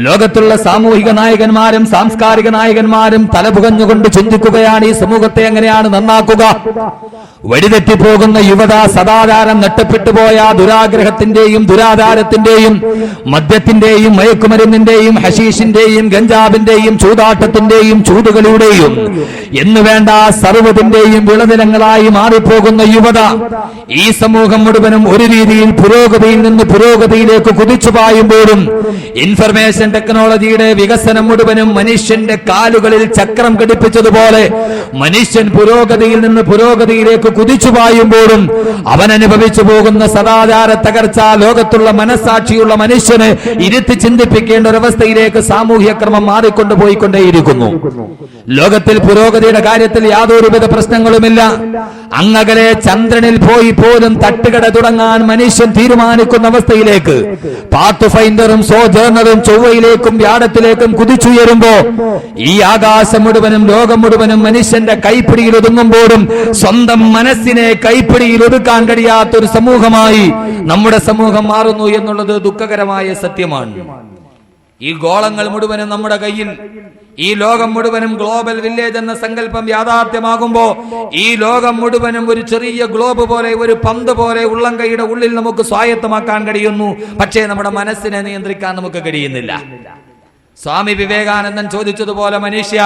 ലോകത്തുള്ള സാമൂഹിക നായകന്മാരും സാംസ്കാരിക നായകന്മാരും തലപുകഞ്ഞുകൊണ്ട് ചിന്തിക്കുകയാണ് ഈ സമൂഹത്തെ എങ്ങനെയാണ് നന്നാക്കുക. വഴിതെറ്റിപ്പോകുന്ന യുവത, സദാചാരം നഷ്ടപ്പെട്ടുപോയ ദുരാഗ്രഹത്തിന്റെയും ദുരാധാരത്തിന്റെയും മദ്യത്തിന്റെയും മയക്കുമരുന്നിന്റെയും ഹശീഷിന്റെയും ഗഞ്ചാബിന്റെയും ചൂതാട്ടത്തിന്റെയും ചൂതുകളിയുടെയും എന്നുവേണ്ട സർവ്വതിന്റെയും വിളനിലങ്ങളായി മാറിപ്പോകുന്ന യുവത, ഈ സമൂഹം മുഴുവനും ഒരു രീതിയിൽ പുരോഗതിയിൽ നിന്ന് പുരോഗതിയിലേക്ക് കുതിച്ചു പായുമ്പോഴും ഇൻഫർമേഷൻ ടെക്നോളജിയുടെ വികസനം മുഴുവനും മനുഷ്യന്റെ കാലുകളിൽ ചക്രം ഘടിപ്പിച്ചതുപോലെ മനുഷ്യൻ പുരോഗതിയിൽ നിന്ന് പുരോഗതിയിലേക്ക് കുതിച്ചു പായുമ്പോഴും അവൻ അനുഭവിച്ചു പോകുന്ന സദാചാര തകർച്ച ലോകത്തുള്ള മനസ്സാക്ഷിയുള്ള മനുഷ്യന് ഇരുത്തി ചിന്തിപ്പിക്കേണ്ട ഒരവസ്ഥയിലേക്ക് സാമൂഹ്യ ക്രമം മാറിക്കൊണ്ടുപോയിക്കൊണ്ടേയിരിക്കുന്നു. ലോകത്തിൽ പുരോഗതിയുടെ കാര്യത്തിൽ യാതൊരുവിധ പ്രശ്നങ്ങളുമില്ല. അങ്ങകലെ ചന്ദ്രനിൽ പോയി പോലും തട്ടുകട തുടങ്ങാൻ മനുഷ്യൻ തീരുമാനിക്കുന്ന അവസ്ഥയിലേക്ക് പാത്ത് ഫൈൻഡറും സോജേർണറും ചൊവ്വയിലേക്കും വ്യാഴത്തിലേക്കും കുതിച്ചുയരുമ്പോ ഈ ആകാശം മുഴുവനും ലോകം മുഴുവനും മനുഷ്യന്റെ കൈപ്പിടിയിൽ ഒതുങ്ങുമ്പോഴും സ്വന്തം മനസ്സിനെ കൈപ്പിടിയിൽ ഒതുക്കാൻ കഴിയാത്തൊരു സമൂഹമായി നമ്മുടെ സമൂഹം മാറുന്നു എന്നുള്ളത് ദുഃഖകരമായ സത്യമാണ്. ഈ ഗോളങ്ങൾ മുഴുവനും നമ്മുടെ കയ്യിൽ, ഈ ലോകം മുഴുവനും ഗ്ലോബൽ വില്ലേജ് എന്ന സങ്കല്പം യാഥാർത്ഥ്യമാകുമ്പോ ഈ ലോകം മുഴുവനും ഒരു ചെറിയ ഗ്ലോബ് പോലെ, ഒരു പന്ത് പോലെ ഉള്ളം കൈയുടെ ഉള്ളിൽ നമുക്ക് സ്വായത്തമാക്കാൻ കഴിയുന്നു. പക്ഷേ നമ്മുടെ മനസ്സിനെ നിയന്ത്രിക്കാൻ നമുക്ക് കഴിയുന്നില്ല. സ്വാമി വിവേകാനന്ദൻ ചോദിച്ചതുപോലെ, മനുഷ്യ,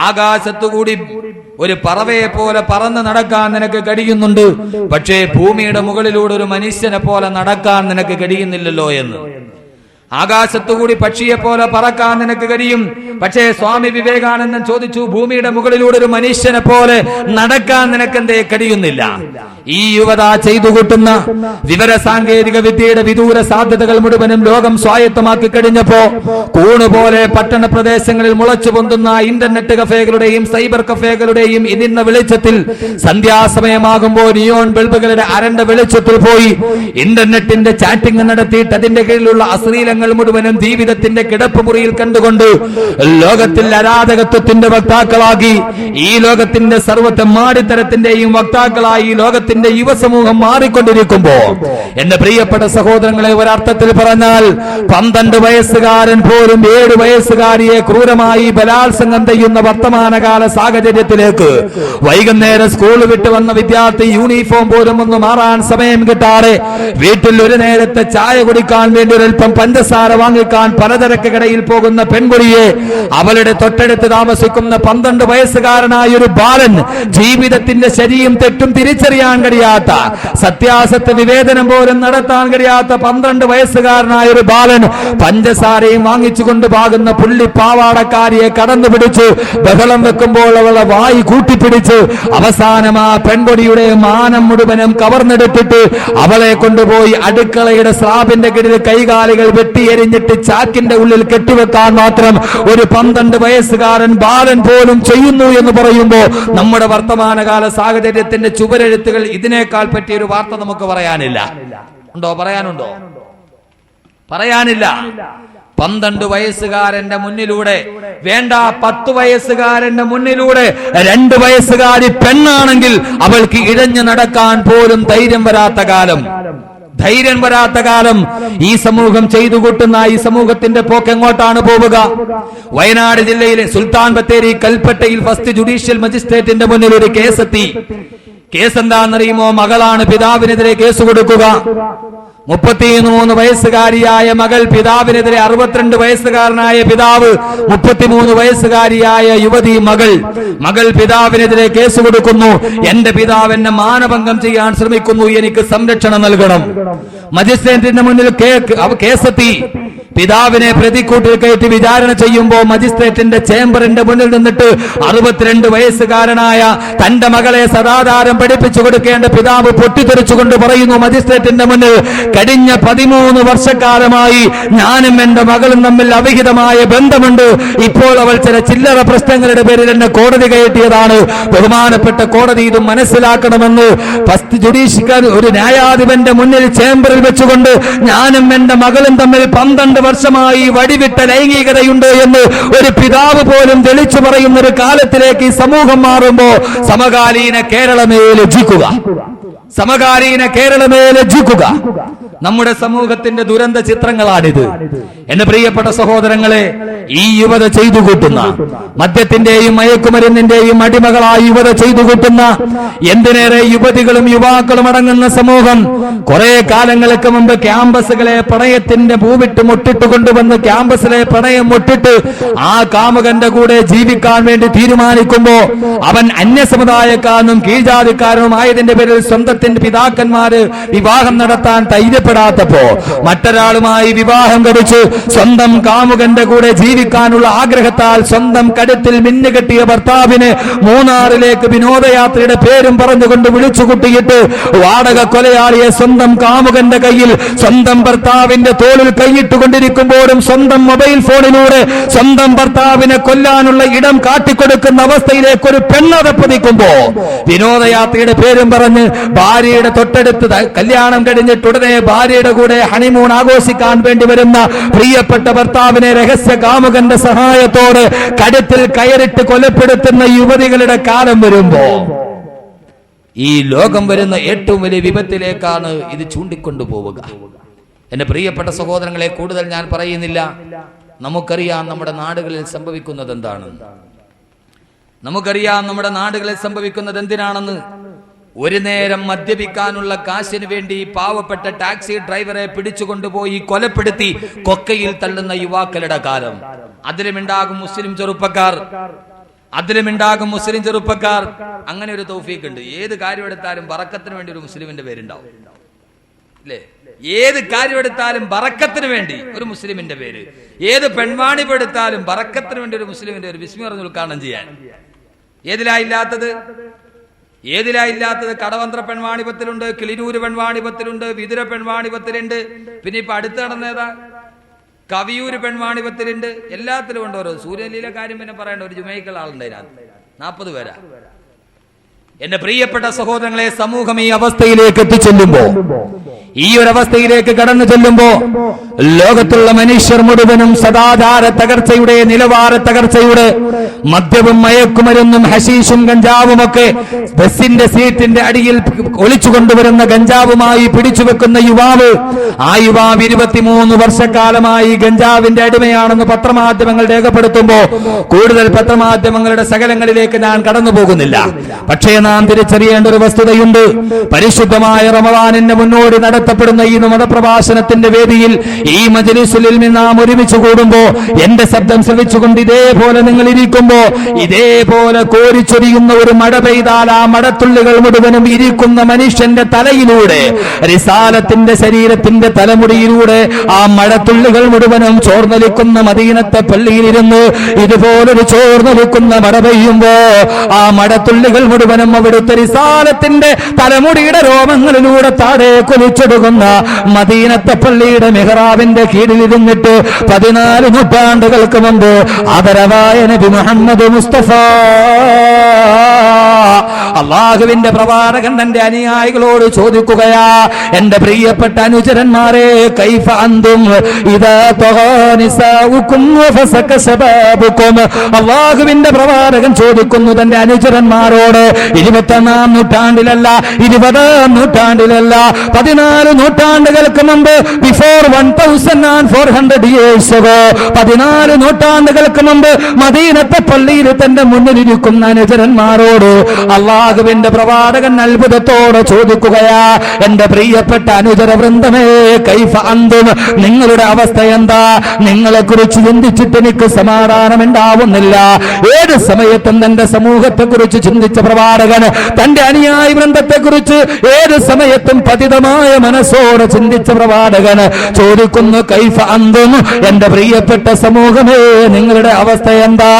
ആകാശത്തുകൂടി ഒരു പറവയെ പോലെ പറന്ന് നടക്കാൻ നിനക്ക് കഴിയുന്നുണ്ട്, പക്ഷേ ഭൂമിയുടെ മുകളിലൂടെ ഒരു മനുഷ്യനെ പോലെ നടക്കാൻ നിനക്ക് കഴിയുന്നില്ലല്ലോ എന്ന്. ആകാശത്തുകൂടി പക്ഷിയെ പോലെ പറക്കാൻ നിനക്ക് കഴിയും, പക്ഷേ സ്വാമി വിവേകാനന്ദൻ ചോദിച്ചു, ഭൂമിയുടെ മുകളിലൂടെ ഒരു മനുഷ്യനെ പോലെ നടക്കാൻ നിനക്കെന്തേ കഴിയുന്നില്ല? ഈ യുവത ചെയ്തുകൂട്ടുന്ന വിവര സാങ്കേതിക വിദ്യയുടെ വിദൂര സാധ്യതകൾ മുഴുവനും ലോകം സ്വായത്തമാക്കി കഴിഞ്ഞപ്പോ കൂണുപോലെ പട്ടണ പ്രദേശങ്ങളിൽ മുളച്ചു പൊന്തുന്ന ഇന്റർനെറ്റ് കഫേകളുടെയും സൈബർ കഫേകളുടെയും ഇനിന്ന വെളിച്ചത്തിൽ സന്ധ്യാസമയമാകുമ്പോൾ നിയോൺ ബൾബുകളുടെ അരണ്ട വെളിച്ചത്തിൽ പോയി ഇന്റർനെറ്റിന്റെ ചാറ്റിംഗ് നടത്തിയിട്ട് അതിന്റെ കീഴിലുള്ള അശ്ലീലങ്ങൾ മുഴുവനും ജീവിതത്തിന്റെ കിടപ്പുമുറിയിൽ കണ്ടുകൊണ്ട് ലോകത്തിൽ അരാധകത്വത്തിന്റെ വക്താക്കളാക്കി ഈ ലോകത്തിന്റെ സർവ്വമാടിത്തരത്തിന്റെയും വക്താക്കളായി ലോകത്തിന്റെ യുവസമൂഹം മാറിക്കൊണ്ടിരിക്കുമ്പോ എന്റെ പ്രിയപ്പെട്ട സഹോദരങ്ങളെ, ഒരർത്ഥത്തിൽ പറഞ്ഞാൽ 12 വയസ്സുകാരൻ പോലും 7 വയസ്സുകാരിയെ ക്രൂരമായി ബലാത്സംഗം ചെയ്യുന്ന വർത്തമാനകാല സാഹചര്യത്തിലേക്ക് വൈകുന്നേരം സ്കൂൾ വിട്ട് വന്ന വിദ്യാർത്ഥി യൂണിഫോം പോലും ഒന്ന് മാറാൻ സമയം കിട്ടാതെ വീട്ടിൽ ഒരു നേരത്തെ ചായ കുടിക്കാൻ വേണ്ടി ഒരൽപ്പം പഞ്ചസാര വാങ്ങിക്കാൻ പലചരക്ക് കടയിൽ പോകുന്ന പെൺകുടിയെ അവളുടെ തൊട്ടടുത്ത് താമസിക്കുന്ന 12 വയസ്സുകാരനായ ഒരു ബാലൻ ജീവിതത്തിന്റെ ശരിയും തെറ്റും തിരിച്ചറിയാൻ കഴിയാത്ത, സത്യാസത്യ വിവേചനം പോലും നടത്താൻ കഴിയാത്ത 12 വയസ്സുകാരനായ ഒരു ബാലൻ പഞ്ചസാരയും വാങ്ങിച്ചു കൊണ്ടുപോകുന്ന പുള്ളി പാവാടക്കാരിയെ കടന്നു പിടിച്ച് ബഹളം വെക്കുമ്പോൾ അവളെ വായി കൂട്ടിപ്പിടിച്ച് അവസാനം ആ പെൺകുടിയുടെ മാനം മുഴുവനും കവർന്നെടുത്തിട്ട് അവളെ കൊണ്ടുപോയി അടുക്കളയുടെ സ്ലാബിന്റെ കീഴിൽ കൈകാലുകൾ വെട്ടിയെരിഞ്ഞിട്ട് ചാക്കിന്റെ ഉള്ളിൽ കെട്ടിവെക്കാൻ മാത്രം ഒരു 12 വയസ്സുകാരൻ ബാലൻ പോലും ചെയ്യുന്നു എന്ന് പറയുമ്പോ നമ്മുടെ വർത്തമാനകാല സാഹചര്യത്തിന്റെ ചുവരെഴുത്തുകൾ ഇതിനേക്കാൾ പറ്റിയ ഒരു വാർത്ത നമുക്ക് പറയാനില്ല. ഉണ്ടോ? പറയാനുണ്ടോ? പറയാനില്ല. 12 വയസ്സുകാരന്റെ മുന്നിലൂടെ, വേണ്ട 10 വയസ്സുകാരന്റെ മുന്നിലൂടെ 2 വയസ്സുകാരി പെണ്ണാണെങ്കിൽ അവൾക്ക് ഇഴഞ്ഞു നടക്കാൻ പോലും ധൈര്യം വരാത്ത കാലം ഈ സമൂഹം ചെയ്തു കൂട്ടുന്ന ഈ സമൂഹത്തിന്റെ പോക്ക് എങ്ങോട്ടാണ് പോവുക? വയനാട് ജില്ലയിലെ സുൽത്താൻ ബത്തേരി കൽപ്പറ്റയിൽ ഫസ്റ്റ് ജുഡീഷ്യൽ മജിസ്ട്രേറ്റിന്റെ മുന്നിൽ ഒരു കേസെത്തി. കേസ് എന്താണെന്നറിയുമോ? മകളാണ് പിതാവിനെതിരെ കേസ് കൊടുക്കുക. 33 വയസ്സുകാരിയായ മകൾ പിതാവിനെതിരെ, 62 വയസ്സുകാരനായ പിതാവ്, 33 വയസ്സുകാരിയായ യുവതി മകൾ പിതാവിനെതിരെ കേസ് കൊടുക്കുന്നു. എന്റെ പിതാവ് എന്നെ മാനഭംഗം ചെയ്യാൻ ശ്രമിക്കുന്നു, എനിക്ക് സംരക്ഷണം നൽകണം. മജിസ്ട്രേറ്റിന്റെ മുന്നിൽ കേസെത്തി. പിതാവിനെ പ്രതിക്കൂട്ടിൽ കയറ്റി വിചാരണ ചെയ്യുമ്പോൾ മജിസ്ട്രേറ്റിന്റെ ചേംബറിന്റെ മുന്നിൽ നിന്നിട്ട് 62 വയസ്സുകാരനായ തന്റെ മകളെ സദാചാരം പഠിപ്പിച്ചു കൊടുക്കേണ്ട പിതാവ് പൊട്ടിത്തെറിച്ചുകൊണ്ട് പറയുന്നു മജിസ്ട്രേറ്റിന്റെ മുന്നിൽ, കഴിഞ്ഞ 13 വർഷക്കാലമായി ഞാനും എന്റെ മകളും തമ്മിൽ അവിഹിതമായ ബന്ധമുണ്ട്. ഇപ്പോൾ അവൾ ചില ചില്ലറ പ്രശ്നങ്ങളുടെ പേരിൽ എന്നെ കോടതി കയറ്റിയതാണ്. ബഹുമാനപ്പെട്ട കോടതി ഇത് മനസ്സിലാക്കണമെന്ന് ഫസ്റ്റ് ജുഡീഷ്യൽ ഒരു ന്യായാധിപന്റെ മുന്നിൽ ചേംബറിൽ വെച്ചുകൊണ്ട് ഞാനും എന്റെ മകളും തമ്മിൽ 12 വർഷമായി വടിവിട്ട ലൈംഗികതയുണ്ട് എന്ന് ഒരു പിതാവ് പോലും തെളിച്ചു പറയുന്ന ഒരു കാലത്തിലേക്ക് ഈ സമൂഹം മാറുമ്പോ സമകാലീന കേരളമേ ലജ്ജിക്കുക. സമകാലീന കേരളമേ ലജ്ജിക്കുക. നമ്മുടെ സമൂഹത്തിന്റെ ദുരന്ത ചിത്രങ്ങളാണിത്. എന്റെ പ്രിയപ്പെട്ട സഹോദരങ്ങളെ, ഈ യുവത ചെയ്തു കൂട്ടുന്ന മദ്യത്തിന്റെയും മയക്കുമരുന്നിന്റെയും അടിമകളായി യുവത ചെയ്തു കൂട്ടുന്ന, എന്തിനേറെ യുവതികളും യുവാക്കളും അടങ്ങുന്ന സമൂഹം കുറെ കാലങ്ങൾക്ക് മുമ്പ് ക്യാമ്പസുകളെ പ്രണയത്തിന്റെ പൂവിട്ട് മുട്ടിട്ട് കൊണ്ടുവന്ന് ക്യാമ്പസിലെ പ്രണയം മുട്ടിട്ട് ആ കാമുകന്റെ കൂടെ ജീവിക്കാൻ വേണ്ടി തീരുമാനിക്കുമ്പോ അവൻ അന്യസമുദായക്കാരനും കീഴ്ജാതിക്കാരനും ആയതിന്റെ പേരിൽ സ്വന്തത്തിന്റെ പിതാക്കന്മാര് വിവാഹം നടത്താൻ ധൈര്യപ്പെടാത്തപ്പോ മറ്റൊരാളുമായി വിവാഹം കഴിച്ച് സ്വന്തം കാമുകന്റെ കൂടെ ജീവിക്കാനുള്ള ആഗ്രഹത്താൽ സ്വന്തം കഴുത്തിൽ മിന്നുകെട്ടിയ ഭർത്താവിന് മൂന്നാറിലേക്ക് വിനോദയാത്രയുടെ പേരും പറഞ്ഞുകൊണ്ട് വിളിച്ചുകൂട്ടിയിട്ട് വാടക കൊലയാളിയെ സ്വന്തം കാമുകന്റെ കയ്യിൽ സ്വന്തം ഭർത്താവിന്റെ തോളിൽ കൈയിട്ടുകൊണ്ടിരിക്കുമ്പോഴും സ്വന്തം മൊബൈൽ ഫോണിലൂടെ സ്വന്തം ഭർത്താവിനെ കൊല്ലാനുള്ള ഇടം കാട്ടിക്കൊടുക്കുന്ന അവസ്ഥയിലേക്ക് ഒരു പെണ്ണതപ്പതിക്കുമ്പോ വിനോദയാത്രയുടെ പേരും പറഞ്ഞ് ഭാര്യയുടെ തൊട്ടടുത്ത് കല്യാണം കഴിഞ്ഞിട്ട് ഉടനെ ഭാര്യയുടെ കൂടെ ഹണിമൂൺ ആഘോഷിക്കാൻ വേണ്ടി വരുന്ന പ്രിയപ്പെട്ട ഭർത്താവിനെ രഹസ്യ കാമുകന്റെ സഹായത്തോടെ കഴുത്തിൽ കയറിട്ട് കൊലപ്പെടുത്തുന്ന യുവതികളുടെ കാലം വരുമ്പോ ഈ ലോകം വരുന്ന ഏറ്റവും വലിയ വിപത്തിലേക്കാണ് ഇത് ചൂണ്ടിക്കൊണ്ടുപോവുക. എന്റെ പ്രിയപ്പെട്ട സഹോദരങ്ങളെ, കൂടുതൽ ഞാൻ പറയുന്നില്ല. നമുക്കറിയാം നമ്മുടെ നാടുകളിൽ സംഭവിക്കുന്നത് എന്താണ്. നമുക്കറിയാം നമ്മുടെ നാടുകളിൽ സംഭവിക്കുന്നത് എന്തിനാണെന്ന്. ഒരു നേരം മദ്യപിക്കാനുള്ള കാശിന് വേണ്ടി പാവപ്പെട്ട ടാക്സി ഡ്രൈവറെ പിടിച്ചുകൊണ്ടുപോയി കൊലപ്പെടുത്തി കൊക്കയിൽ തള്ളുന്ന യുവാക്കളുടെ കാലം. അതിലുമുണ്ടാകും മുസ്ലിം ചെറുപ്പക്കാർ, അങ്ങനെ ഒരു തൗഫീഖ് ഉണ്ട്. ഏത് കാര്യം എടുത്താലും ബറക്കത്തിന് വേണ്ടി ഒരു മുസ്ലിമിന്റെ പേരുണ്ടാവും, അല്ലേ? ഏത് കാര്യം എടുത്താലും ബറക്കത്തിന് വേണ്ടി ഒരു മുസ്ലിമിന്റെ പേര്. ഏത് പെൺവാണിപ്പ് എടുത്താലും ബറക്കത്തിന് വേണ്ടി ഒരു മുസ്ലിമിന്റെ ഒരു ബിസ്മി പറഞ്ഞ് ഉദ്ഘാടനം ചെയ്യാൻ. ഏതിലായില്ലാത്തത് കടവന്ത്ര പെൺവാണിപത്തിലുണ്ട്, കിളിരൂര് പെൺവാണിപത്തിലുണ്ട്, വിതുര പെൺവാണിപത്തിലുണ്ട്, പിന്നെ ഇപ്പൊ അടുത്ത് നടന്നേതാ കവിയൂര് പെൺവാണിപത്തിലുണ്ട്. എല്ലാത്തിലും ഉണ്ട്. ഓരോ സൂര്യനിലെ കാര്യം പിന്നെ പറയേണ്ട. ഒരു ജുമൈക്കുള്ള ആളുണ്ടായിരുന്നു, 40 പേരാ. എന്റെ പ്രിയപ്പെട്ട സഹോദരങ്ങളെ, സമൂഹം ഈ അവസ്ഥയിലേക്ക് എത്തിച്ചെല്ലുമ്പോ, ഈ ഒരു അവസ്ഥയിലേക്ക് കടന്നു ചെല്ലുമ്പോ ലോകത്തുള്ള മനുഷ്യർ മുഴുവനും സദാചാര തകർച്ചയുടെ, നിലവാര തകർച്ചയുടെ, മദ്യവും മയക്കുമരുന്നും ഹശീഷും ഗഞ്ചാവും ഒക്കെ ബസിന്റെ സീറ്റിന്റെ അടിയിൽ ഒളിച്ചു കൊണ്ടുവരുന്ന ഗഞ്ചാവുമായി പിടിച്ചു വെക്കുന്ന യുവാവ്, ആ യുവാവ് 23 വർഷക്കാലമായി ഗഞ്ചാവിന്റെ അടിമയാണെന്ന് പത്രമാധ്യമങ്ങൾ രേഖപ്പെടുത്തുമ്പോ കൂടുതൽ പത്രമാധ്യമങ്ങളുടെ സകലങ്ങളിലേക്ക് ഞാൻ കടന്നു പോകുന്നില്ല. പക്ഷേ നാം തിരിച്ചറിയേണ്ട ഒരു വസ്തുതയുണ്ട്. പരിശുദ്ധമായ റമദാനിന് മുന്നോടി നടത്തപ്പെടുന്ന ഈ മതപ്രഭാഷണത്തിന്റെ വേദിയിൽ, ഈ മജ്‌ലിസിൽ നാം ഒരുമിച്ച് കൂടുമ്പോ, എന്റെ ശബ്ദം ശ്രവിച്ചുകൊണ്ട് ഇതേപോലെ നിങ്ങൾ ഇരിക്കുമ്പോ, ഇതേപോലെ കോരിച്ചൊരിയുന്ന ഒരു മഴ പെയ്താൽ ആ മഴത്തുള്ളികൾ മുഴുവനും ഇരിക്കുന്ന മനുഷ്യന്റെ തലയിലൂടെ, റിസാലത്തിന്റെ ശരീരത്തിന്റെ തലമുടിയിലൂടെ ആ മഴത്തുള്ളികൾ മുഴുവനും ചോർന്നൊലിക്കുന്ന മദീനത്തെ പള്ളിയിലിരുന്ന് ഇതുപോലൊരു ചോർന്നൊലിക്കുന്ന മഴ പെയ്യുമ്പോ ആ മഴത്തുള്ളികൾ മുഴുവനും അവിടുത്തെ റിസാലത്തിന്റെ തലമുടിയുടെ രോമങ്ങളിലൂടെ താഴെ കൊലിച്ചെടുക്കുന്ന മദീനത്തെ പള്ളിയുടെ മെഹ്റാബിന്റെ കീഴിലിരുന്നിട്ട് 14 നൂറ്റാണ്ടുകൾക്ക് മുമ്പ് ആദരവായ നബി മുഹമ്മദ് മുസ്തഫ അള്ളാഹുവിന്റെ പ്രവാചകൻ തന്റെ അനുയായികളോട് ചോദിക്കുകയാ, എന്റെ പ്രിയപ്പെട്ട അനുചരന്മാരെ, കൈഫ അന്തും ഇദാ തഗാനിസാഉകും വഫസക ശബാബുകും. അള്ളാഹുവിന്റെ പ്രവാചകൻ ചോദിക്കുന്നു തന്റെ അനുചരന്മാരോട്, 21-ാം നൂറ്റാണ്ടിലല്ല, 20-ാം നൂറ്റാണ്ടിലല്ല, 14 നൂറ്റാണ്ടുകൾക്ക് മുമ്പ്, ബിഫോർ 1400 years ago, 14 നൂറ്റാണ്ടുകൾക്ക് മുമ്പ് മദീനത്തെ പള്ളിയിൽ തന്റെ മുന്നിലിരിക്കുന്ന അനുചരന്മാരോട് അള്ളാഹുവിന്റെ പ്രവാചകൻ അത്ഭുതത്തോടെ ചോദിക്കുകയാ, എന്റെ പ്രിയപ്പെട്ട അനുചര വൃന്ദമേ, കൈഫ അന്തും, നിങ്ങളുടെ അവസ്ഥ എന്താ? നിങ്ങളെ കുറിച്ച് ചിന്തിച്ചിട്ട് എനിക്ക് സമാധാനം ഉണ്ടാവുന്നില്ല. ഏത് സമയത്തും തന്റെ സമൂഹത്തെ കുറിച്ച് ചിന്തിച്ച പ്രവാചകൻ തന്റെ അനുയായി വൃന്ദത്തെ കുറിച്ച് ഏത് സമയത്തും പതിതമായ മനസ്സോടെ ചിന്തിച്ച പ്രവാചകൻ ചോദിക്കുന്നു, കൈഫ അന്തും, എന്റെ പ്രിയപ്പെട്ട സമൂഹമേ, നിങ്ങളുടെ അവസ്ഥ എന്താ?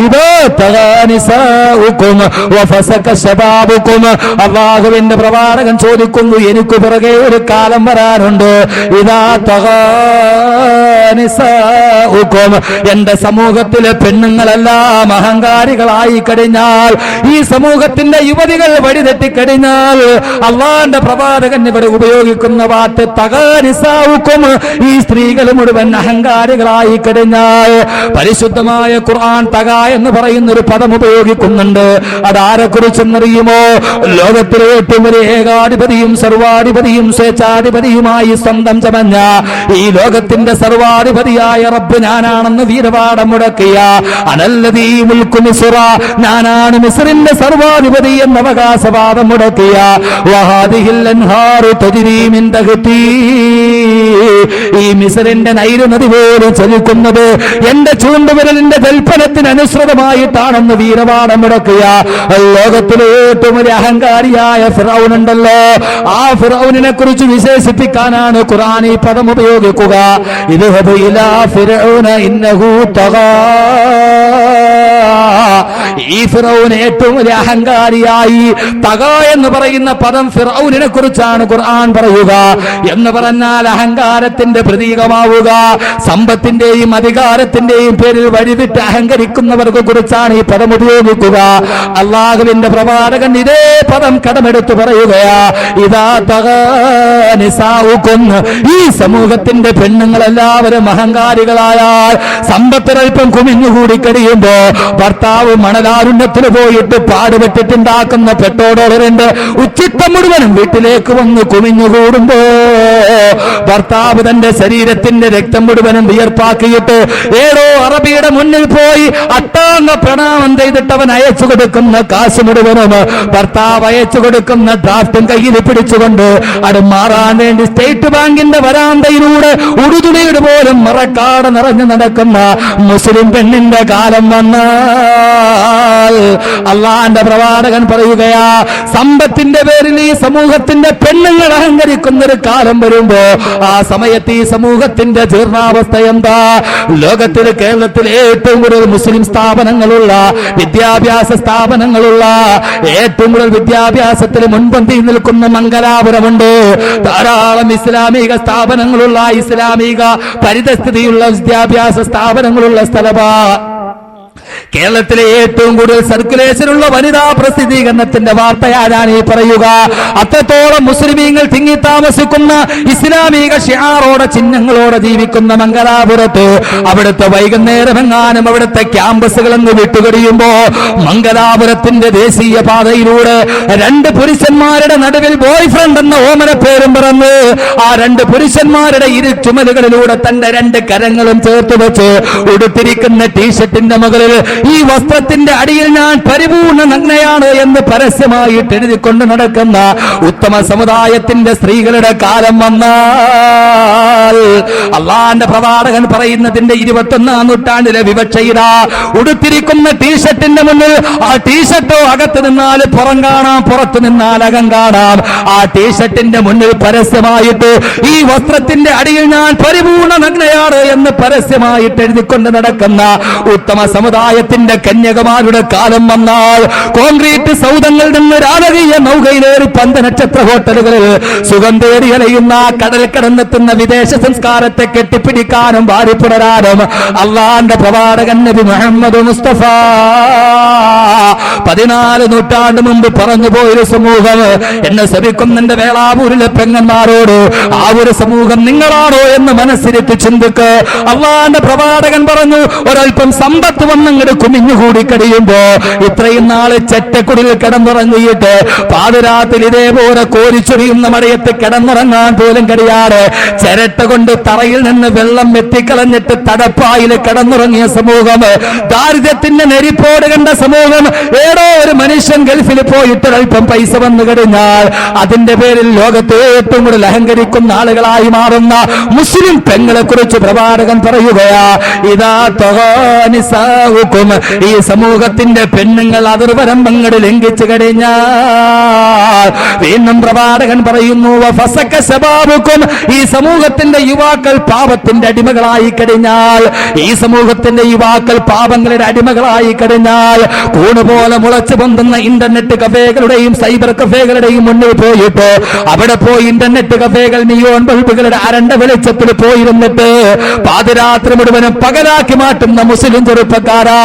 ഇതോ തഗാനിസാഉകും വഫസക ശബാബുകും. അല്ലാഹുവിന്റെ പ്രവാചകൻ ചോദിക്കുന്നു, എനിക്ക് പിറകെ ഒരു കാലം വരാനുണ്ട്. ഇദാ തഗാനിസാഉകും, എന്റെ സമൂഹത്തിലെ പെണ്ണുങ്ങളെല്ലാം അഹങ്കാരികളായി കഴിഞ്ഞാൽ, ഈ സമൂഹത്തിന്റെ യുവതികൾ വഴിതെറ്റിക്കഴിഞ്ഞാൽ, അള്ളാന്റെ പ്രവാചകൻ ഇവിടെ ഉപയോഗിക്കുന്ന വാക്ക് തഗാനിസാഉകും, ഈ സ്ത്രീകൾ മുഴുവൻ അഹങ്കാരികളായി കഴിഞ്ഞാൽ, പരിശുദ്ധമായ ഖുർആൻ തഗ എന്ന് പറയുന്ന ഒരു പദം ഉപയോഗിക്കുന്നുണ്ട്. അതാരെ കുറിച്ചെന്നറിയുമോ? ലോകത്തിലെ ഏറ്റവും വലിയ ഏകാധിപതിയും സർവാധിപതിയും സ്വേച്ഛാധിപതിയുമായി സ്വന്തം ചമഞ്ഞ ഈ ലോകത്തിന്റെ സർവാധിപതിയായ റബ്ബ് ഞാനാണെന്ന് വീരവാദം മുടക്കിയ അനല്ലദീ മുൽക്കു മിസ്റ, ഞാനാണ് മിസ്റിന്റെ സർവാധിപതി എന്ന അവകാശവാദം മുടക്കിയ വഹാദിഹിൽ അൻഹാറു തജ്രീ മിൻ തഹ്തി, ഈ മിസ്റിന്റെ നൈൽ നദി പോലും ചലിക്കുന്നത് എന്റെ ചൂണ്ടുവിരലിന്റെ കൽപ്പനത്തിന് അനുസൃതമായിട്ടാണെന്ന് വീരവാദം മുടക്കിയ ലോകത്തിലെ ഏറ്റവും വലിയ അഹങ്കാരിയായ ഫിറഔൻ ഉണ്ടല്ലോ, ആ ഫിറഔനിനെ കുറിച്ച് വിശേഷിപ്പിക്കാനാണ് ഖുർആൻ ഈ പദം ഉപയോഗിക്കുക. ഇദ്ഹബ് ഇലാ ഫിറഔന ഇന്നഹു തഗാ, ഈ ഫിറഔൻ ഏറ്റവും വലിയ അഹങ്കാരിയായി. തഗ എന്ന് പറയുന്ന പദം ഫിറഔനിനെ കുറിച്ചാണ് ഖുർആൻ പറയുക. എന്ന് പറഞ്ഞാൽ അഹങ്കാരത്തിന്റെ പ്രതീകമാവുക, സമ്പത്തിന്റെയും അധികാരത്തിന്റെയും പേരിൽ വഴിവിട്ട് അഹങ്കരിക്കുന്നവർക്ക് കുറിച്ചാണ് ഈ പദം ഉപയോഗിക്കുക. അള്ളാഹുവിന്റെ പ്രവാചകൻ ഇതേ പദം കടമെടുത്തു പറയുകയാ. ഇതാ തഗ നിസാഉകും, ഈ സമൂഹത്തിന്റെ പെണ്ണുങ്ങളെല്ലാവരും അഹങ്കാരികളായാൽ, സമ്പത്തിനൽപ്പം കുമിഞ്ഞുകൂടി കഴിയുമ്പോ ഭർത്താവ് മണലാരുണ്യത്തിൽ പോയിട്ട് പാടുപെട്ടിട്ടുണ്ടാക്കുന്ന പെട്ടോടോടറിന്റെ ഉച്ചിത്തം മുഴുവനും വീട്ടിലേക്ക് വന്ന് കുമിഞ്ഞുകൂടുമ്പോ ഭർത്താവ് തന്റെ ശരീരത്തിന്റെ രക്തം മുഴുവനും വിയർപ്പാക്കിയിട്ട് ഏതോ അറബിയുടെ മുന്നിൽ പോയി അട്ടാങ്ങ പ്രണാമം ചെയ്തിട്ട് അവൻ അയച്ചു കൊടുക്കുന്ന കാശ് മുഴുവനും ഭർത്താവ് അയച്ചു കൊടുക്കുന്ന ഡ്രാഫ്റ്റും കയ്യിൽ പിടിച്ചുകൊണ്ട് അത് മാറാൻ വേണ്ടി സ്റ്റേറ്റ് ബാങ്കിന്റെ വരാന്തയിലൂടെ ഉടുതുണിയുടെ പോലും മറക്കാട് നിറഞ്ഞു നടക്കുന്ന മുസ്ലിം പെണ്ണിന്റെ കാലം വന്നാൽ അള്ളാന്റെ പ്രവാചകൻ പറയുകയാ, സമ്പത്തിന്റെ പേരിൽ ഈ സമൂഹത്തിന്റെ പെണ്ണുങ്ങൾ അഹങ്കരിക്കുന്ന ഒരു കാലം വരുമ്പോ ആ സമയത്ത് ഈ സമൂഹത്തിന്റെ ജീർണാവസ്ഥ എന്താ? ലോകത്തിൽ കേരളത്തിൽ ഏറ്റവും കൂടുതൽ മുസ്ലിം സ്ഥാപനങ്ങളുള്ള, വിദ്യാഭ്യാസ സ്ഥാപനങ്ങളുള്ള, ഏറ്റവും കൂടുതൽ വിദ്യാഭ്യാസത്തിൽ മുൻപന്തിയിൽ നിൽക്കുന്ന മംഗലാപുരമുണ്ട്. ധാരാളം ഇസ്ലാമിക സ്ഥാപനങ്ങളുള്ള, ഇസ്ലാമിക പരിതസ്ഥിതിയുള്ള വിദ്യാഭ്യാസ സ്ഥാപനങ്ങളുള്ള സ്ഥലമാ. കേരളത്തിലെ ഏറ്റവും കൂടുതൽ സർക്കുലേഷനുള്ള വനിതാ പ്രസിദ്ധീകരണത്തിന്റെ വാർത്തയാണ് ഈ പറയുക. അത്രത്തോളം മുസ്ലിമീങ്ങൾ തിങ്ങി താമസിക്കുന്ന, ഇസ്ലാമിക ഷിആറോടെ ചിഹ്നങ്ങളോടെ ജീവിക്കുന്ന മംഗലാപുരത്ത് അവിടുത്തെ വൈകുന്നേരം എങ്ങാനും അവിടുത്തെ ക്യാമ്പസുകളെന്ന് വിട്ടുകഴിയുമ്പോ മംഗലാപുരത്തിന്റെ ദേശീയ പാതയിലൂടെ രണ്ട് പുരുഷന്മാരുടെ നടുവിൽ ബോയ് ഫ്രണ്ട് എന്ന ഓമന പേരും പറന്ന് ആ രണ്ട് പുരുഷന്മാരുടെ ഇരു ചുമലുകളിലൂടെ തന്റെ രണ്ട് കരങ്ങളും ചേർത്ത് വെച്ച് ഉടുത്തിരിക്കുന്ന ടീഷർട്ടിന്റെ മുകളിൽ ഈ വസ്ത്രത്തിന്റെ അടിയിൽ ഞാൻ പരിപൂർണ നഗ്നയാണ് എന്ന് പരസ്യമായിട്ട് എഴുതിക്കൊണ്ട് നടക്കുന്ന ഉത്തമ സമുദായത്തിന്റെ സ്ത്രീകളുടെ കാലം വന്നാൽ അള്ളാന്റെ പ്രവാചകൻ പറയുന്നതിന്റെ 21-ാം നൂറ്റാണ്ടിലെ വിവക്ഷയിതാ. ഉടുത്തിരിക്കുന്ന ടീഷർട്ടിന്റെ മുന്നിൽ ആ ടീഷർട്ടോ അകത്ത് നിന്നാൽ പുറം കാണാം, പുറത്തു നിന്നാൽ അകം കാണാം. ആ ടീഷർട്ടിന്റെ മുന്നിൽ പരസ്യമായിട്ട് ഈ വസ്ത്രത്തിന്റെ അടിയിൽ ഞാൻ പരിപൂർണ നഗ്നയാണ് എന്ന് പരസ്യമായിട്ട് എഴുതിക്കൊണ്ട് നടക്കുന്ന ഉത്തമ സമുദായത്തിന്റെ കന്യകമാരുടെ കാലം വന്നാൽ കോൺക്രീറ്റ് സൗധങ്ങളിൽ നിന്ന് രാജകീയ നൗകയിലേറി പന്തനക്ഷത്ര ഹോട്ടലുകളിൽ സുഖം തേടി അലയുന്ന കടൽ കടന്നെത്തുന്ന വിദേശ സംസ്കാരത്തെ കെട്ടിപ്പിടിക്കാനും ഭാര്യപ്പുണരാനും അള്ളാന്റെ പ്രവാചകൻ നബി മുഹമ്മദ് മുസ്തഫ 14 നൂറ്റാണ്ട് മുമ്പ് പറഞ്ഞു പോയൊരു സമൂഹം എന്നെ ശ്രമിക്കുന്ന എന്റെ വേളാവൂരിലെ പെങ്ങന്മാരോട് ആ ഒരു സമൂഹം നിങ്ങളാണോ എന്ന് മനസ്സിരുത്തി ചിന്തിക്ക്. അള്ളാന്റെ പ്രവാചകൻ പറഞ്ഞു, ഒരൽപ്പം സമ്പത്ത് വന്നങ്ങട് കുമിഞ്ഞുകൂടി കഴിയുമ്പോ ഇത്രയും നാള് ചെറ്റക്കുടിൽ കിടന്നുറങ്ങിയിട്ട് പാതിരാത്തിൽ ഇതേപോലെ കോരിച്ചൊരിയുന്ന മഴയത്ത് കിടന്നുറങ്ങാൻ പോലും കഴിയാറ് ചിരട്ട കൊണ്ട് തറയിൽ നിന്ന് വെള്ളം എത്തിക്കളഞ്ഞിട്ട് തടപ്പായിൽ കിടന്നുറങ്ങിയ സമൂഹം, ദാരിദ്ര്യത്തിന്റെ നെരിപ്പോട് കണ്ട സമൂഹം, ഏതോ ഒരു മനുഷ്യൻ ഗൾഫിൽ പോയിട്ട് അല്പം പൈസ വന്നു കഴിഞ്ഞാൽ അതിന്റെ പേരിൽ ലോകത്തെ ഏറ്റവും കൂടുതൽ അഹങ്കരിക്കുന്ന ആളുകളായി മാറുന്ന മുസ്ലിം പെങ്ങളെ കുറിച്ച് പ്രവാചകൻ പറയുകയാ. ഇതാ തൊഹാനിസാവുക്കും, ഈ സമൂഹത്തിന്റെ പെണ്ണുങ്ങൾ അതിർവരമ്പങ്ങൾ ലംഘിച്ചു കഴിഞ്ഞാൽ വീണ്ടും പ്രവാചകൻ പറയുന്നു, വഫസക ശബാബുക്കും, ഈ സമൂഹത്തിന്റെ യുവാക്കൾ പാപത്തിന്റെ അടിമകളായി കഴിഞ്ഞാൽ, ഈ സമൂഹത്തിന്റെ യുവാക്കൾ പാപങ്ങളുടെ അടിമകളായി കഴിഞ്ഞാൽ കൂണുപോലെ മുളച്ചു പൊന്തുന്ന ഇന്റർനെറ്റ് കഫേകളുടെയും സൈബർ കഫേകളുടെയും മുന്നിൽ പോയിട്ട് അവിടെ പോയി ഇന്റർനെറ്റ് കഫേകൾ നിയോൺ ബൾബുകളുടെ അരണ്ട വെളിച്ചത്തിൽ പോയിരുന്നിട്ട് പാതിരാത്രി മുഴുവനും പകലാക്കി മാറ്റുന്ന മുസ്ലിം ചെറുപ്പക്കാരാ,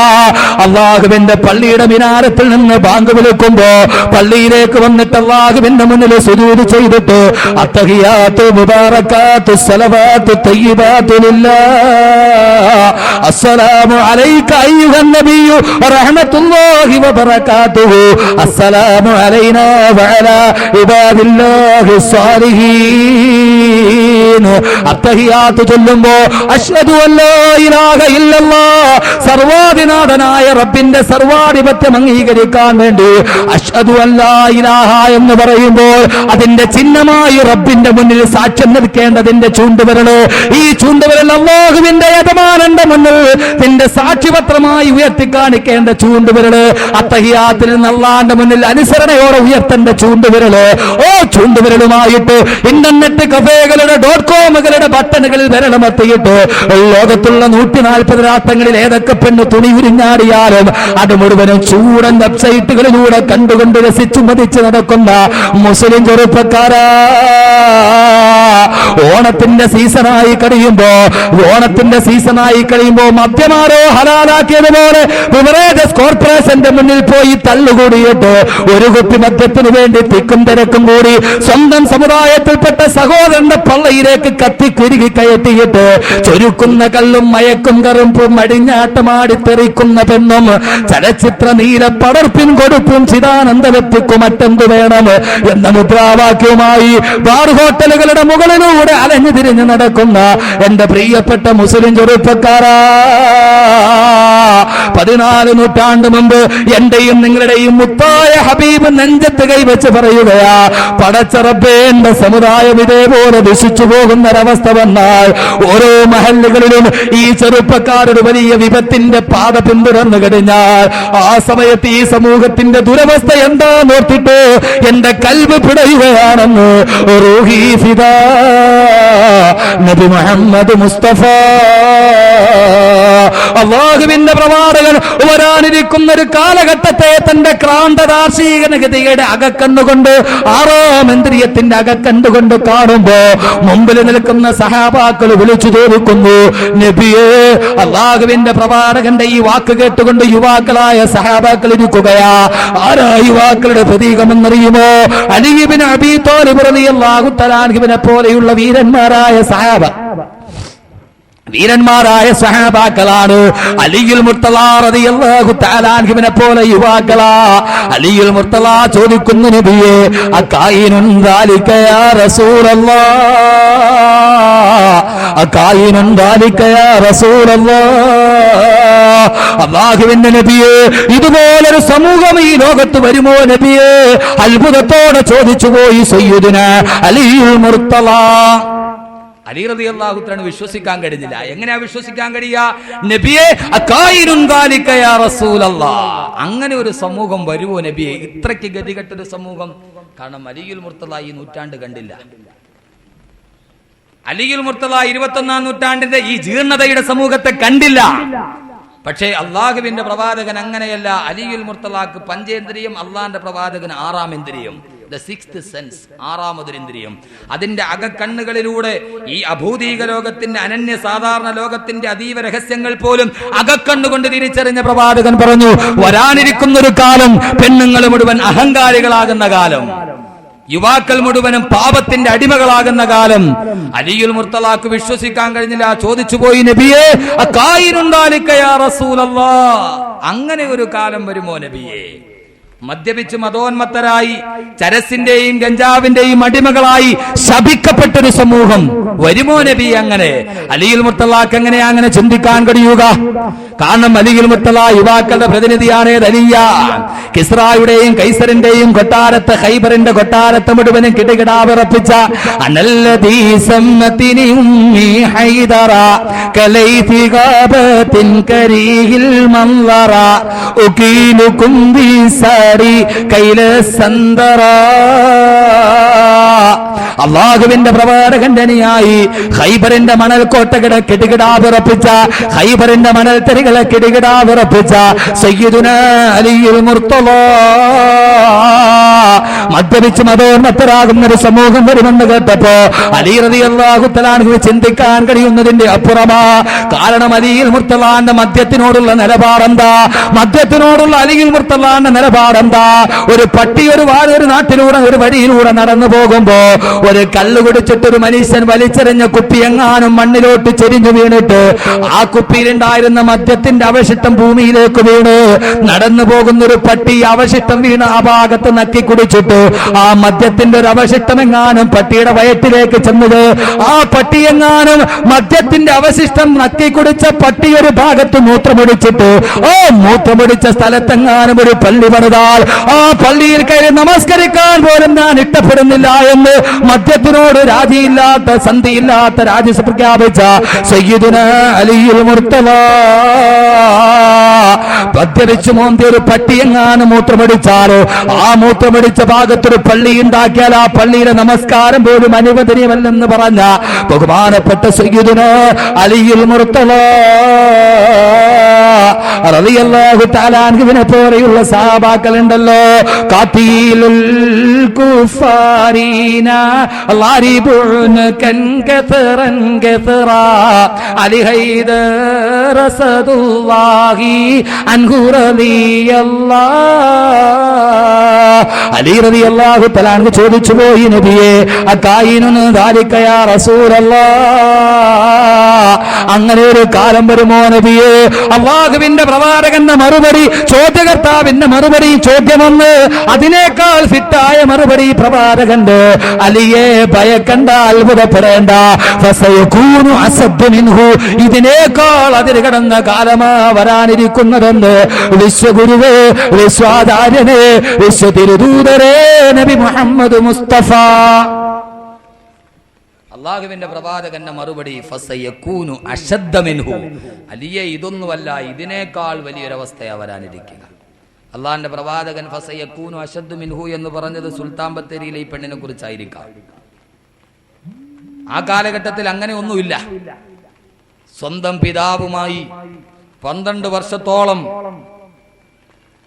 അള്ളാഹുവിന്റെ പള്ളിയുടെ മിനാരത്തിൽ നിന്ന് ബാങ്ക് വിളിക്കുമ്പോ പള്ളിയിലേക്ക് വന്നിട്ട് അള്ളാഹുവിന്റെ മുന്നിൽ സുജൂദ് ചെയ്തിട്ട് അത്തഹിയാത്തു മുബാറകാത്തു സ്വലവാത്തു തയ്യിബാത്തു ലില്ലാഹ് അസ്സലാമു അലൈക അയ്യുഹൻ നബിയ്യു വറഹ്മത്തുള്ളാഹി വബറകാതുഹു അസ്സലാമു അലൈനാ വഅലാ ഇബാദില്ലാഹി സ്വാലിഹീൻ. അത്തഹിയാത്ത് ചൊല്ലുമ്പോ അശ്ഹദു അല്ലാ ഇലാഹ ഇല്ലല്ലാഹ് സർവാധിനാഥനായ റബ്ബിന്റെ സർവാധിപത്യം അംഗീകരിക്കാൻ വേണ്ടി അശ്ഹദു അല്ലാ ഇലാഹ എന്ന് പറയുമ്പോൾ അതിന്റെ ചിഹ്നമായി റബ്ബിന്റെ മുന്നിൽ സാക്ഷ്യം നിൽക്കേണ്ടതിന്റെ ചൂണ്ടുവിരല്, ഈ ചൂണ്ടുവിരൽ അല്ലാഹുവിന്റെ യജമാനന്റെ മുന്നിൽ നിന്റെ സാക്ഷിപത്രമായി ഉയർത്തി കാണിക്കേണ്ട ചൂണ്ടുവിരല്, അത്തഹിയാത്തിൽ നിന്ന് അല്ലാഹുവിന്റെ മുന്നിൽ അനുസരണയോടെ ഉയർത്തേണ്ട ചൂണ്ടുവിരല്. ഓ ചൂണ്ടുവിരലുമായിട്ട് ഇന്റർനെറ്റ് കഫേകളുടെ .കോമുകളുടെ ബട്ടണുകളിൽ വിരലമർത്തിയിട്ട് ലോകത്തുള്ള 140 രാഷ്ട്രങ്ങളിൽ ഏതൊക്കെ പെണ്ണ് തുണി ഉരിഞ്ഞാടിയാലും അത് മുഴുവനും ചൂടൻ വെബ്സൈറ്റുകളിലൂടെ കണ്ടുകൊണ്ട് രസിച്ചു മതിച്ച് നടക്കുന്ന മുസ്ലിം ചെറുപ്പക്കാരാ, ഓണത്തിന്റെ സീസണായി കഴിയുമ്പോ മദ്യമാരോ ഹലാലാക്കിയതുപോലെ ബിവറേജസ് കോർപ്പറേഷന്റെ മുന്നിൽ പോയി തള്ളുകൂടിയിട്ട് ഒരു കുപ്പി മദ്യത്തിന് വേണ്ടി തിക്കും തിരക്കും കൂടി സ്വന്തം സമുദായത്തിൽപ്പെട്ട സഹോദരന്റെ പള്ളയിലേക്ക് കത്തിക്കുരുകി കയറ്റിയിട്ട് ചൊരുക്കുന്ന കല്ലും മയക്കും കറുപ്പും അടിഞ്ഞാട്ടമാടി തെറിക്കുന്ന പെണ്ണും ചലച്ചിത്ര നീല പടർപ്പിൻ കൊടുപ്പും ചിദാനന്ദവെത്തിക്കും മറ്റെന്തു വേണം എന്ന മുദ്രാവാക്യവുമായി ബാർ ഹോട്ടലുകളുടെ മുകളിലൂടെ അലഞ്ഞു തിരിഞ്ഞു നടക്കുന്ന എന്റെ പ്രിയപ്പെട്ട മുസ്ലിം ചെറുപ്പക്കാരാ, 14 നൂറ്റാണ്ട് മുമ്പ് എന്റെയും നിങ്ങളുടെയും മുത്തായ ഹബീബ് നെഞ്ചത്ത് കൈവച്ച് പറയുകയാ, പടച്ച റബ്ബേ എന്റെ സമുദായം ഇതേപോലെ ദുഷിച്ചു പോകുന്നൊരവസ്ഥ വന്നാൽ ഓരോ മഹല്ലുകളിലും ഈ ചെറുപ്പക്കാരുടെ വലിയ വിപത്തിന്റെ പാത പിന്തുടർന്നു കഴിഞ്ഞാൽ ആ സമയത്ത് ഈ സമൂഹത്തിന്റെ ദുരവസ്ഥ എന്താന്നോർത്തിട്ട് എന്റെ കൽബ് പിടയുകയാണെന്ന് റൂഹി ഫിദാ നബി മുഹമ്മദ് മുസ്തഫ. അല്ലാഹുവിന്റെ പ്രവാചകൻ വരാനിരിക്കുന്ന ഒരു കാലഘട്ടത്തെ തന്റെ ക്രാന്തദാർശികതയുടെ അകക്കണ്ണുകൊണ്ട്, 6ാം ഇന്ദ്രിയത്തിന്റെ അകക്കണ്ടുകൊണ്ട് കാണുമ്പോ മുമ്പിൽ നിൽക്കുന്ന സഹാബാക്കൾ വിളിച്ചു ചോദിക്കുന്നു, നബിയേ, അല്ലാഹുവിന്റെ പ്രവാചകന്റെ ഈ വാക്ക് കേട്ടുകൊണ്ട് യുവാക്കളായ സഹാബാക്കൾ ഇരിക്കുകയാ. ആരാ യുവാക്കളുടെ പ്രതീകമെന്നറിയുമോ? അലി ഇബ്നു അബീ ത്വാലിബ് റളിയല്ലാഹു തആല അൻഹുവിനെ പോലെയുള്ള വീരന്മാരായ സഹാബാക്കളാണ്. അലിയുൽ മുർത്തള റളിയല്ലാഹു തആല അൻഹുവിനെ പോലെ യുവാക്കളാ. അലിയുൽ മുർത്തള ചോദിക്കുന്നു, നബിയേ, അകായിനുൻ ദാലിക യാ റസൂലല്ലാഹ്, അകായിനുൻ ദാലിക യാ റസൂലല്ലാഹ്. അല്ലാഹുവിന്റെ നബിയേ, ഇതുപോലൊരു സമൂഹം ഈ ലോകത്ത് വരുമോ നബിയേ? അത്ഭുതത്തോടെ ചോദിച്ചു പോയി സയ്യിദുനാ അലിയുൽ മുർത്തള. അലി റളിയല്ലാഹു തആല വിശ്വസിക്കാൻ കഴിഞ്ഞില്ല. എങ്ങനെയാ വിശ്വസിക്കാൻ കഴിയുക? നബിയെ, അകായിനുൻ ദാലിക യാ റസൂലല്ലാഹ്, അങ്ങനെ ഒരു സമൂഹം വരുമോ നബിയെ? ഇത്രയ്ക്ക് ഗതികെട്ടൊരു സമൂഹം. കാരണം അലിയുൽ മുർത്തള ഈ നൂറ്റാണ്ട് കണ്ടില്ല. അലിയുൽ മുർത്തള 21-ാം നൂറ്റാണ്ടിന്റെ ഈ ജീർണതയുടെ സമൂഹത്തെ കണ്ടില്ല. പക്ഷേ അള്ളാഹുവിന്റെ പ്രവാചകൻ അങ്ങനെയല്ല. അലിയുൽ മുർത്തളാക്ക് പഞ്ചേന്ദ്രിയം, അള്ളാന്റെ പ്രവാചകൻ 6ാം ഇന്ദ്രിയം, the sixth sense, 6ാമതൊരു ഇന്ദ്രിയം. അതിന്റെ അകക്കണ്ണുകളിലൂടെ ഈ അഭൂതീക ലോകത്തിന്റെ, അനന്യ സാധാരണ ലോകത്തിന്റെ അതീവ രഹസ്യങ്ങൾ പോലും അകക്കണ്ണുകൊണ്ട് തിരിച്ചറിഞ്ഞ പ്രവാചകൻ പറഞ്ഞു, വരാനിരിക്കുന്നൊരു കാലം പെണ്ണുങ്ങൾ മുഴുവൻ അഹങ്കാരികളാകുന്ന കാലം, യുവാക്കൾ മുഴുവനും പാപത്തിന്റെ അടിമകളാകുന്ന കാലം. അലിയുൽ മുർത്തളാക്ക് വിശ്വസിക്കാൻ കഴിഞ്ഞില്ല. ചോദിച്ചു പോയി, നബിയേ, അകായിനുൻ ദാലിക യാ റസൂലല്ലാഹ്, അങ്ങനെ ഒരു കാലം വരുമോ നബിയേ? മദ്യപിച്ച് മതോന്മത്തരായി ചരസിന്റെയും ഗഞ്ചാവിന്റെയും അടിമകളായി ശപിക്കപ്പെട്ടൊരു സമൂഹം വരുമോ നബി? അങ്ങനെ അലിയുൽ മുർത്തളാക്ക് എങ്ങനെയാ അങ്ങനെ ചിന്തിക്കാൻ കഴിയുക? കാരണം അലിയുൽ മുർത്തള യുവാക്കളുടെ പ്രതിനിധിയാണ്. ദലിയ കിസ്റായുടെയും കൈസറിന്റെയും കൊട്ടാരത്ത്, ഖൈബറിന്റെ കൊട്ടാരത്ത് മുഴുവനും കിടകിടാ വിറപ്പിച്ച അനല്ലദീ സമ്മതിനി ഉമ്മി ഹൈദറ കലൈതി ഗാബത്തിൻ കരീഹിൽ മൻളറ ഉകീലുകും ബിസാരി കൈലസന്തറ. അല്ലാഹുവിന്റെ പ്രവാചകന്റെ അനുയായി ഖൈബറിന്റെ മണൽക്കോട്ടകളെ കിടുകിടാ വിറപ്പിച്ച, ഖൈബറിന്റെ മണൽത്തരികളെ കിടുകിടാ വിറപ്പിച്ച സയ്യിദുനാ അലിയുൽ മുർത്തള മദ്യപിച്ച് മതോന്നതരാകുന്ന ഒരു സമൂഹം വരുമെന്ന് കേട്ടപ്പോ അലി റളിയല്ലാഹു തആല അൻഹു ചിന്തിക്കാൻ കഴിയുന്നതിന്റെ അപ്പുറമാ. കാരണം അലിയിൽ മുർത്തലാന്റെ മദ്യത്തിനോടുള്ള നിലപാടെന്താ? മദ്യത്തിനോടുള്ള അലിയിൽ മുർത്തലാന്റെ നിലപാടെന്താ? ഒരു പട്ടി ഒരു നാട്ടിലൂടെ ഒരു വഴിയിലൂടെ നടന്നു പോകുമ്പോ ഒരു കല്ല് കുടിച്ചിട്ട് ഒരു മനുഷ്യൻ വലിച്ചെറിഞ്ഞ കുപ്പി എങ്ങാനും മണ്ണിലോട്ട് ചെരിഞ്ഞു വീണിട്ട് ആ കുപ്പിയിലുണ്ടായിരുന്ന മദ്യത്തിന്റെ അവശിഷ്ടം ഭൂമിയിലേക്ക് വീണ് നടന്നു പോകുന്ന ഒരു പട്ടി അവശിഷ്ടം വീണ് ആ ഭാഗത്ത് നക്കി കുടിച്ചിട്ട് ആ മദ്യത്തിന്റെ ഒരു അവശിഷ്ടം എങ്ങാനും പട്ടിയുടെ വയറ്റിലേക്ക് ചെന്നത്, ആ പട്ടി എങ്ങാനും മദ്യത്തിന്റെ അവശിഷ്ടം നക്കി കുടിച്ച പട്ടി ഒരു ഭാഗത്ത് മൂത്രമൊടിച്ചിട്ട് ആ മൂത്രമൊടിച്ച സ്ഥലത്തെങ്ങാനും ഒരു പള്ളി പണിതാൽ ആ പള്ളിയിൽ കയറി നമസ്കരിക്കാൻ പോലും ഞാൻ ഇഷ്ടപ്പെടുന്നില്ല എന്ന് മദ്യത്തിനോട് രാജിയില്ലാത്ത സന്ധിയില്ലാത്ത രാജ്യം പ്രഖ്യാപിച്ച സയ്യിദുനാ അലിയുൽ മുർത്തള മദ്യപിച്ചു മോന്തി ഒരു പട്ടി എങ്ങാനും മൂത്രമടിച്ചാലോ ആ മൂത്രമടിച്ച ഭാഗത്തൊരു പള്ളി ഉണ്ടാക്കിയാൽ ആ പള്ളിയിലെ നമസ്കാരം പോലും അനുവദനീയമല്ലെന്ന് പറഞ്ഞ ബഹുമാനപ്പെട്ട സയ്യിദുനാ അലിയുൽ മുർത്തള റളിയല്ലാഹു തആല അൻഹുവിനെ പോലെയുള്ള സഹാബാക്കൾ ഉണ്ടല്ലോ. ഖാതീലുൽ കുഫാരീന ളാരിബുൻ കൻകതറൻ കതറാ അലി ഹൈദർ റസൂലുള്ളാഹി അൻഹു റളിയല്ലാഹ്. അലി റളിയല്ലാഹു തആല അൻഹു ചോദിച്ചു പോയി നബിയേ അകായിനുൻ ദാലിക യാ റസൂലല്ലാഹ്, അങ്ങനെ ഒരു കാലം വരുമോ നബിയേ? അല്ലാഹുവിന്റെ പ്രവാചകന്റെ മറുപടി, ചോദ്യകർത്താവിന്റെ മറുപടി ചോദ്യമൊന്ന്, അതിനേക്കാൾ ഫിറ്റായ മറുപടി പ്രവാചകന്റെ. അലിയെ ഭയക്കണ്ട, അത്ഭുതപ്പെടേണ്ട. ഫസയകൂനു അസദ്ദു മിൻഹു, ഇതിനേക്കാൾ അതിര് കടന്ന കാലമാ വരാനിരിക്കുന്നതെന്ന് വിശ്വഗുരുവേ, വിശ്വാചാര്യനെ, വിശ്വതിരുദൂതരേ നബി മുഹമ്മദ് മുസ്തഫ. അള്ളാഹുവിന്റെ പ്രവാചകന്റെ മറുപടി ഫസയകൂനു അശദ്ദ മിൻഹു, അലിയെ ഇതൊന്നുമല്ല ഇതിനേക്കാൾ വലിയൊരവസ്ഥയാ വരാനിരിക്കുക. അള്ളാഹിന്റെ പ്രവാചകൻ ഫസയകൂനു അശദ്ദു മിൻഹു എന്ന് പറഞ്ഞത് സുൽത്താൻ ബത്തേരിയിലെ ഈ പെണ്ണിനെ കുറിച്ചായിരിക്കാം. ആ കാലഘട്ടത്തിൽ അങ്ങനെ ഒന്നുമില്ല. സ്വന്തം പിതാവുമായി 12 വർഷത്തോളം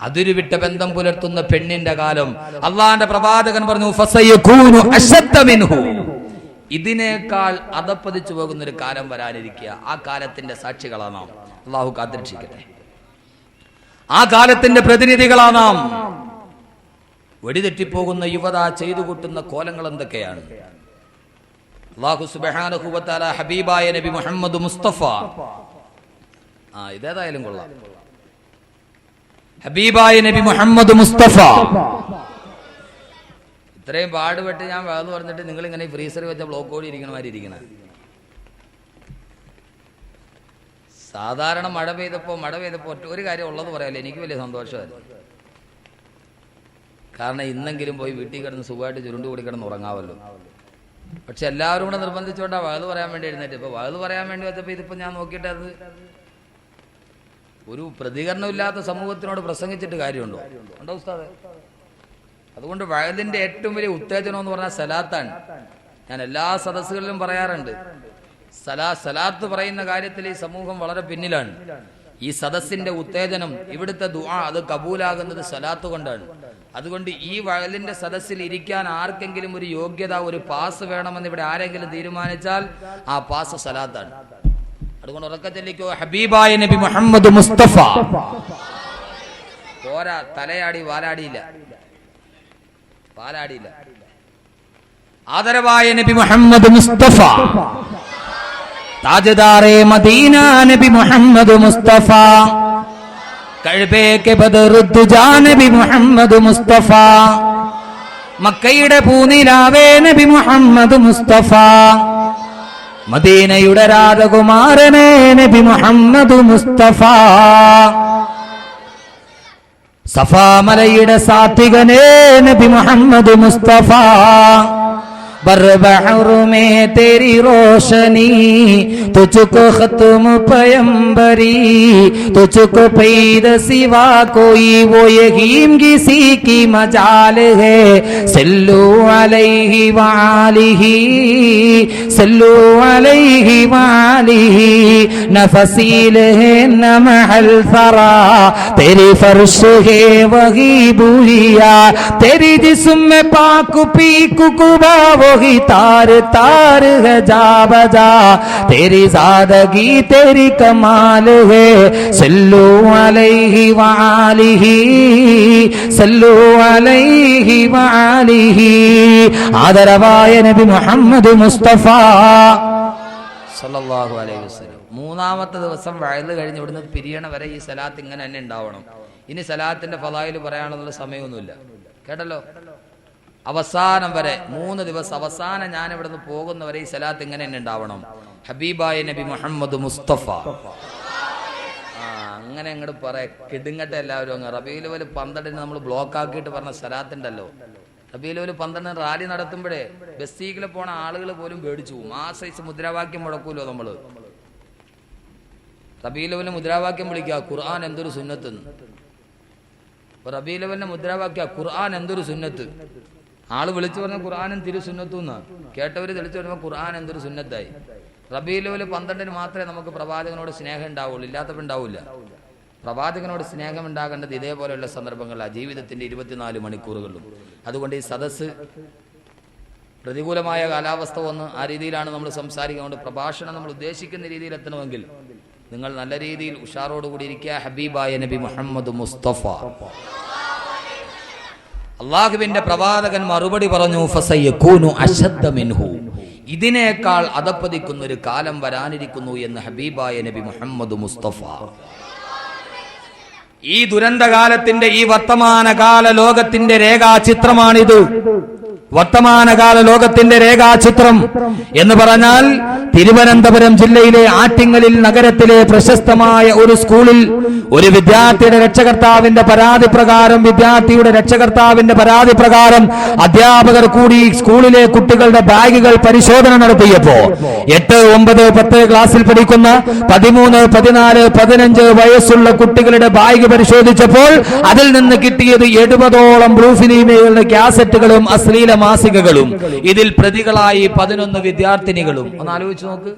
അതിരുവിട്ട ബന്ധം പുലർത്തുന്ന പെണ്ണിന്റെ കാലം. അള്ളാഹിന്റെ പ്രവാചകൻ പറഞ്ഞു ഫസയകൂനു അശദ്ദ മിൻഹു, ഇതിനേക്കാൾ അധപ്പതിച്ചു പോകുന്ന ഒരു കാലം വരാനിരിക്കുക. ആ കാലത്തിന്റെ സാക്ഷികളാണ് നാം. അള്ളാഹു കാത്തിരക്ഷിക്കട്ടെ. ആ കാലത്തിന്റെ പ്രതിനിധികളാണ് നാം. വെടിതെറ്റിപ്പോകുന്ന യുവത ചെയ്തു കൂട്ടുന്ന കോലങ്ങൾ എന്തൊക്കെയാണ്? അല്ലാഹു സുബ്ഹാനഹു വ തആല ഹബീബായ നബി മുഹമ്മദ് മുസ്തഫ, ഇതേതായാലും കൊള്ളാം, ഹബീബായ നബി മുഹമ്മദ് മുസ്തഫ. ഇത്രയും പാടുപെട്ട് ഞാൻ വേണമെന്ന് പറഞ്ഞിട്ട് നിങ്ങൾ ഇങ്ങനെ ഫ്രീസറിൽ വെച്ച ബ്ലോക്ക് ഓടി ഇരിക്കണ മാതിരി ഇരിക്കണ. സാധാരണ മഴ പെയ്തപ്പോ ഒരു കാര്യം ഉള്ളത് പറയാമല്ലോ, എനിക്ക് വലിയ സന്തോഷമായിരുന്നു. കാരണം ഇന്നെങ്കിലും പോയി വീട്ടിൽ കിടന്ന് സുഖമായിട്ട് ചുരുണ്ട് കൂടി കിടന്ന് ഉറങ്ങാമല്ലോ. പക്ഷെ എല്ലാവരും കൂടെ നിർബന്ധിച്ചുകൊണ്ടാണ് വഴുത് പറയാൻ വേണ്ടി എഴുന്നേറ്റ്. ഇപ്പൊ വഴുത് പറയാൻ വേണ്ടി വെച്ചപ്പോൾ ഇതിപ്പോ ഞാൻ നോക്കിയിട്ട് അത് ഒരു പ്രതികരണമില്ലാത്ത സമൂഹത്തിനോട് പ്രസംഗിച്ചിട്ട് കാര്യമുണ്ടോ? ഉണ്ടോ ഉസ്താദേ? അതുകൊണ്ട് വഴുതിന്റെ ഏറ്റവും വലിയ ഉത്തേജനം എന്ന് പറഞ്ഞാൽ സലാത്താണ്. ഞാൻ എല്ലാ സദസ്സുകളിലും പറയാറുണ്ട്, സലാത്ത് പറയുന്ന കാര്യത്തിൽ ഈ സമൂഹം വളരെ പിന്നിലാണ്. ഈ സദസ്സിന്റെ ഉത്തേജനം, ഇവിടുത്തെ ദുആ അത് കബൂലാകുന്നത് സലാത്ത് കൊണ്ടാണ്. അതുകൊണ്ട് ഈ വയലിന്റെ സദസ്സിൽ ഇരിക്കാൻ ആർക്കെങ്കിലും ഒരു യോഗ്യത, ഒരു പാസ് വേണമെന്ന് ഇവിടെ ആരെങ്കിലും തീരുമാനിച്ചാൽ ആ പാസ് സലാത്താണ്. അതുകൊണ്ട് ഉറക്കെ ചൊല്ലിക്കോ, ഹബീബായ നബി മുഹമ്മദ് മുസ്തഫ. പോരാ, തലയാടി വാലാടിയില്ല. ആദരവായ നബി മുഹമ്മദ് മുസ്തഫ, താജ്ദാറെ മദീന നബി മുഹമ്മദ് മുസ്തഫ, കഅബേ കെ ബദറുദ്ദുജാ നബി മുഹമ്മദ് മുസ്തഫ, മക്കയുടെ പൂനിലാവേ നബി മുഹമ്മദ് മുസ്തഫ, മദീനയുടെ രാജകുമാരനേ നബി മുഹമ്മദ് മുസ്തഫ, സഫാ മലയുടെ സാത്വികനേ നബി മുഹമ്മദ് മുസ്തഫ, बरबहर में तेरी रोशनी, तुझको खत्म पैगंबरी, तुझको पैद सिवा कोई वो यकीम किसी की मजाल है। सल्लु अलैहि वालिही, सल्लु अलैहि वालिही, न फसील है न महल फरा, तेरी फर्श है वही बुरिया, तेरी जिस्म में पाक पीक कुबा वही तार तार है जा बजा, तेरी सादगी तेरी कमाल है। सल्लु अलैहि वालिही, सल्लु अलैहि वालिही। ആദരവായ നബി മുഹമ്മദ് മുസ്തഫ സല്ലല്ലാഹു അലൈഹി വസല്ലം. മൂന്നാമത്തെ ദിവസം വയല് കഴിഞ്ഞ് ഇവിടുന്ന് പിരിയണ വരെ ഈ സലാത്ത് ഇങ്ങനെ തന്നെ ഉണ്ടാവണം. ഇനി സലാത്തിന്റെ ഫളായിൽ പറയാനുള്ള സമയമൊന്നുമില്ല, കേട്ടല്ലോ. അവസാനം വരെ 3 ദിവസം, അവസാനം ഞാൻ ഇവിടുന്ന് പോകുന്നവരെ ഈ സലാത്ത് ഇങ്ങനെ തന്നെ ഉണ്ടാവണം. ഹബീബായ നബി മുഹമ്മദ് മുസ്തഫ. അങ്ങനെ അങ്ങോട്ട് പറയാ കിടുങ്ങട്ടെ എല്ലാവരും. അങ്ങ് റബീഉൽ അവ്വൽ 12 നമ്മൾ ബ്ലോക്ക് ആക്കിയിട്ട് പറഞ്ഞ സലാത്തുണ്ടല്ലോ. റബീഉൽ അവ്വൽ 12 റാലി നടത്തുമ്പോഴേ ബസ്സീക്കിൽ പോണ ആളുകൾ പോലും പേടിച്ചു പോകും. ആ സൈസ് മുദ്രാവാക്യം മുടക്കൂലോ നമ്മള്. റബീഉൽ അവ്വൽ മുദ്രാവാക്യം വിളിക്കുക ഖുർആൻ എന്തൊരു സുന്നത്ത്. റബീഉൽ അവ്വലിന്റെ മുദ്രാവാക്യ ഖുർആൻ എന്തൊരു സുന്നത്ത്. ആള് വിളിച്ചു പറഞ്ഞ ഖുർആനും തിരു സുന്നത്തുന്ന കേട്ടവര് തെളിച്ചു പറയുമ്പോൾ ഖുർആൻ എന്തൊരു സുന്നത്തായി. റബീഉൽ അവ്വൽ 12 മാത്രമേ നമുക്ക് പ്രവാചകനോട് സ്നേഹം ഉണ്ടാവുള്ളൂ, ഇല്ലാത്തപ്പോൾ ഉണ്ടാവില്ല. പ്രവാചകനോട് സ്നേഹം ഉണ്ടാകേണ്ടത് ഇതേപോലെയുള്ള സന്ദർഭങ്ങളിലാണ്, ജീവിതത്തിന്റെ 24 മണിക്കൂറുകളിലും. അതുകൊണ്ട് ഈ സദസ്സ് പ്രതികൂലമായ കാലാവസ്ഥ വന്ന് ആ രീതിയിലാണ് നമ്മൾ സംസാരിക്കുന്നത്. പ്രഭാഷണം നമ്മൾ ഉദ്ദേശിക്കുന്ന രീതിയിൽ എത്തണമെങ്കിൽ നിങ്ങൾ നല്ല രീതിയിൽ ഉഷാറോടുകൂടി ഇരിക്കുക. ഹബീബായ നബി മുഹമ്മദ് മുസ്തഫ. അള്ളാഹുവിന്റെ പ്രവാചകൻ മറുപടി പറഞ്ഞു, ഫസയകൂനു അശദ്ദ മിൻഹു, ഇതിനേക്കാൾ അധപ്പതിക്കുന്ന ഒരു കാലം വരാനിരിക്കുന്നു എന്ന് ഹബീബായ നബി മുഹമ്മദ് മുസ്തഫ. ഈ ദുരന്തകാലത്തിന്റെ, ഈ വർത്തമാനകാല ലോകത്തിന്റെ രേഖാചിത്രമാണിത്. വർത്തമാനകാല ലോകത്തിന്റെ രേഖാചിത്രം എന്ന് പറഞ്ഞാൽ തിരുവനന്തപുരം ജില്ലയിലെ ആറ്റിങ്ങലിൽ നഗരത്തിലെ പ്രശസ്തമായ ഒരു സ്കൂളിൽ ഒരു വിദ്യാർത്ഥിയുടെ രക്ഷകർത്താവിന്റെ പരാതി പ്രകാരം, അധ്യാപകർ കൂടി സ്കൂളിലെ കുട്ടികളുടെ ബാഗുകൾ പരിശോധന നടത്തിയപ്പോ 8, 9, 10 ക്ലാസ്സിൽ പഠിക്കുന്ന 13, 14, 15 വയസ്സുള്ള കുട്ടികളുടെ ബാഗ് പരിശോധിച്ചപ്പോൾ അതിൽ നിന്ന് കിട്ടിയത് 70ഓളം ബ്ലൂ ഫിലിമുകളുടെ കാസറ്റുകളും അശ്ലീല മാസികകളും. ഇതിൽ പ്രതികളായി 11 വിദ്യാർത്ഥിനികളും. ഒന്ന് ആലോചിച്ച് നോക്ക്.